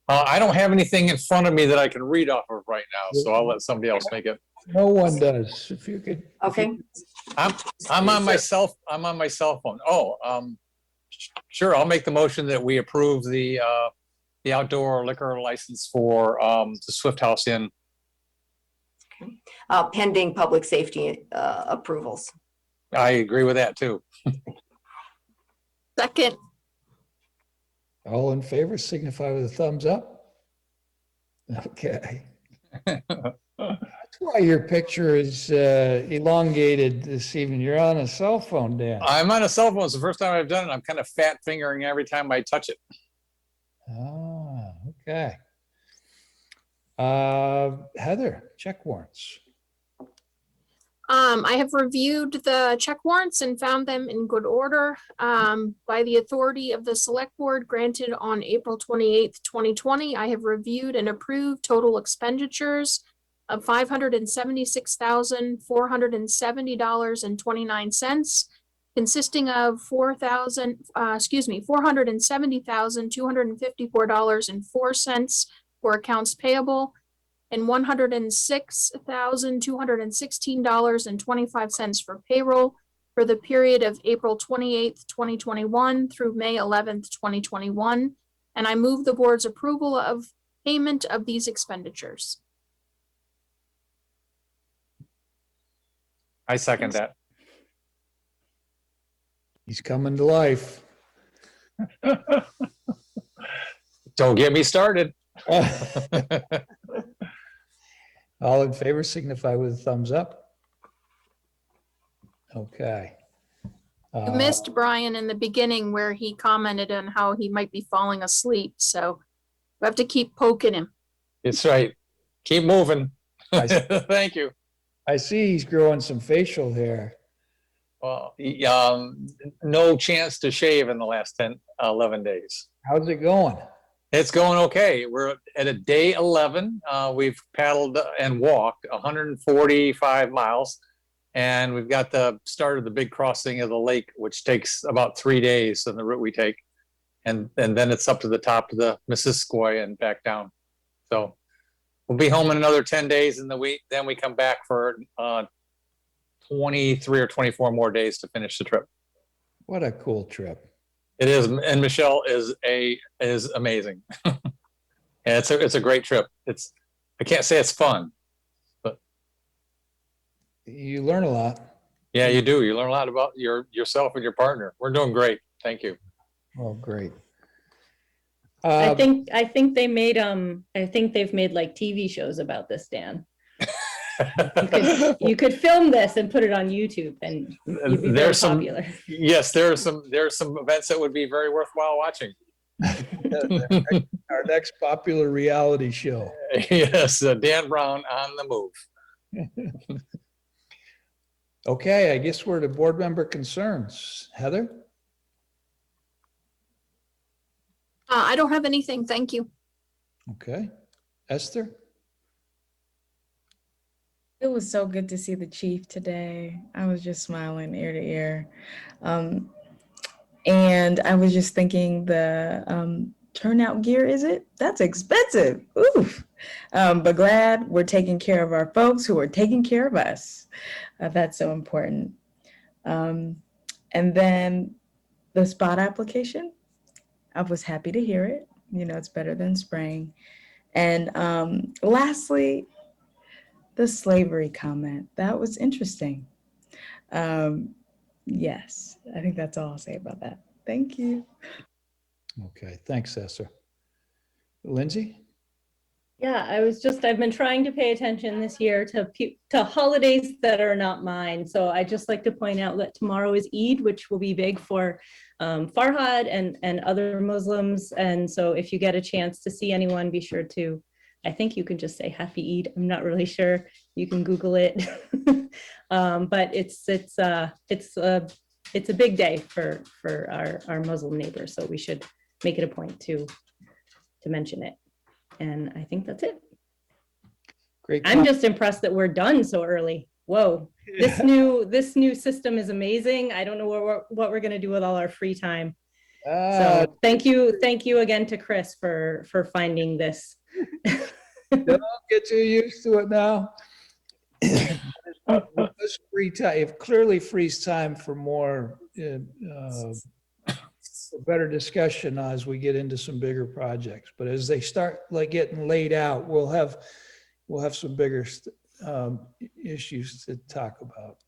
I don't have anything in front of me that I can read off of right now, so I'll let somebody else make it. No one does. If you could. Okay. I'm on my cell phone. Oh, sure. I'll make the motion that we approve the outdoor liquor license for the Swift House Inn. Okay. Pending public safety approvals. I agree with that too. Second. All in favor signify with a thumbs up. Okay. That's why your picture is elongated this evening. You're on a cell phone, Dan. I'm on a cell phone. It's the first time I've done it. I'm kind of fat fingering every time I touch it. Ah, okay. Heather, check warrants. I have reviewed the check warrants and found them in good order by the authority of the Select Board granted on April 28th, 2020. I have reviewed and approved total expenditures of $576,470.29, consisting of $470,254.04 for accounts payable and $106,216.25 for payroll for the period of April 28th, 2021 through May 11th, 2021. And I move the board's approval of payment of these expenditures. I second that. He's coming to life. Don't get me started. All in favor signify with a thumbs up. Okay. You missed Brian in the beginning where he commented on how he might be falling asleep, so we have to keep poking him. It's right. Keep moving. I see. Thank you. I see he's growing some facial hair. Well, no chance to shave in the last 11 days. How's it going? It's going okay. We're at a day 11. We've paddled and walked 145 miles, and we've got the start of the big crossing of the lake, which takes about 3 days on the route we take. And then it's up to the top of the Missisquoi and back down. So we'll be home in another 10 days in the week. Then we come back for 23 or 24 more days to finish the trip. What a cool trip. It is, and Michelle is amazing. Yeah, it's a great trip. I can't say it's fun, but you learn a lot. Yeah, you do. You learn a lot about yourself and your partner. We're doing great. Thank you. Oh, great. I think they've made like TV shows about this, Dan. You could film this and put it on YouTube, and you'd be very popular. Yes, there are some events that would be very worthwhile watching. Our next popular reality show. Yes, Dan Brown on the move. Okay, I guess we're to board member concerns. Heather? I don't have anything, thank you. Okay. Esther? It was so good to see the chief today. I was just smiling ear to ear. And I was just thinking the turnout gear, that's expensive. Oof. But glad we're taking care of our folks who are taking care of us. That's so important. And then the spot application, I was happy to hear it. It's better than spraying. And lastly, the slavery comment, that was interesting. Yes, I think that's all I'll say about that. Thank you. Okay, thanks, Esther. Lindsay? Yeah, I've been trying to pay attention this year to holidays that are not mine. So I just like to point out that tomorrow is Eid, which will be big for Farhad and other Muslims. And so if you get a chance to see anyone, be sure to, I think you can just say Happy Eid. I'm not really sure. You can Google it. But it's a big day for our Muslim neighbors. So we should make it a point to mention it. And I think that's it. Great. I'm just impressed that we're done so early. Whoa, this new system is amazing. I don't know what we're going to do with all our free time. So thank you again to Chris for finding this. Don't get too used to it now. This free time, it clearly frees time for more better discussion as we get into some bigger projects. But as they start getting laid out, we'll have some bigger issues to talk about.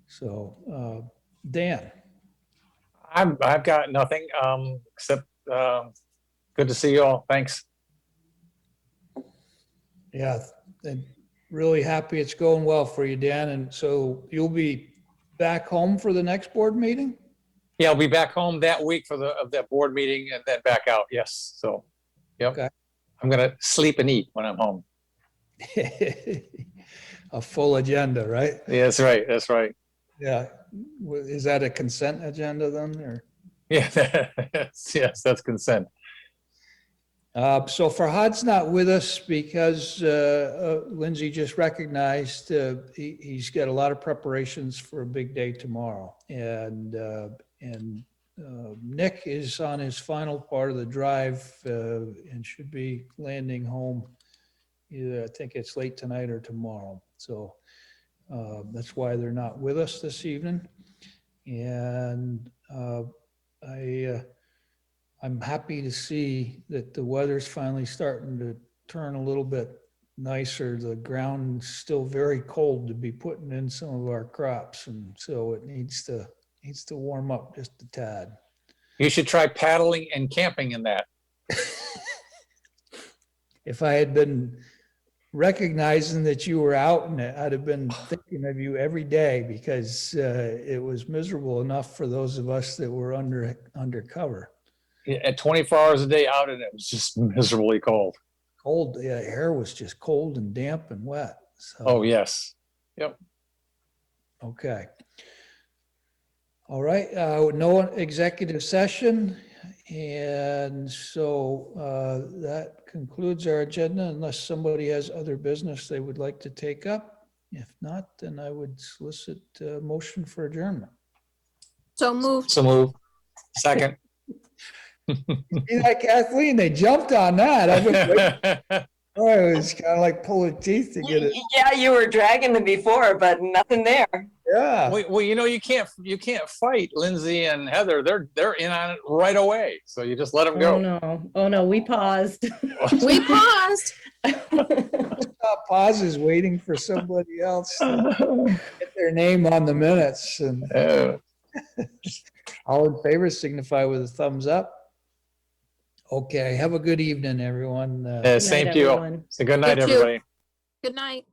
So, Dan. I've got nothing except good to see you all. Thanks. Yeah, and really happy it's going well for you, Dan. And so you'll be back home for the next board meeting? Yeah, I'll be back home that week for that board meeting and then back out. Yes. So, yep. Okay. I'm going to sleep and eat when I'm home. A full agenda, right? Yeah, that's right. That's right. Yeah. Is that a consent agenda then? Or? Yeah. Yes, that's consent. So Farhad's not with us because Lindsay just recognized he's got a lot of preparations for a big day tomorrow. And Nick is on his final part of the drive and should be landing home either, I think it's late tonight or tomorrow. So that's why they're not with us this evening. And I'm happy to see that the weather's finally starting to turn a little bit nicer. The ground's still very cold to be putting in some of our crops, and so it needs to warm up just a tad. You should try paddling and camping in that. if I had been recognizing that you were out, and I'd have been thinking of you every day, because it was miserable enough for those of us that were undercover. At 24 hours a day out, and it was just miserably cold. Cold, the air was just cold and damp and wet. So, Oh, yes. Yep. okay. All right, no executive session. And so that concludes our agenda, unless somebody has other business they would like to take up. If not, then I would solicit a motion for adjournment. So moved. So move. Second. See that, Kathleen? They jumped on that. I've been waiting. Oh, it was kind of like pulling teeth to get it. Yeah, you were dragging them before, but nothing there. Yeah. Well, you know, you can't fight Lindsay and Heather. They're in on it right away. So you just let them Oh, go. no. Oh, no, we paused. We paused. Stop pauses waiting for somebody else to get their name on the minutes. And all in favor signify with a thumbs up. Okay, have a good evening, everyone. Same night, to you. everyone. So good night, You too. everybody. Good night.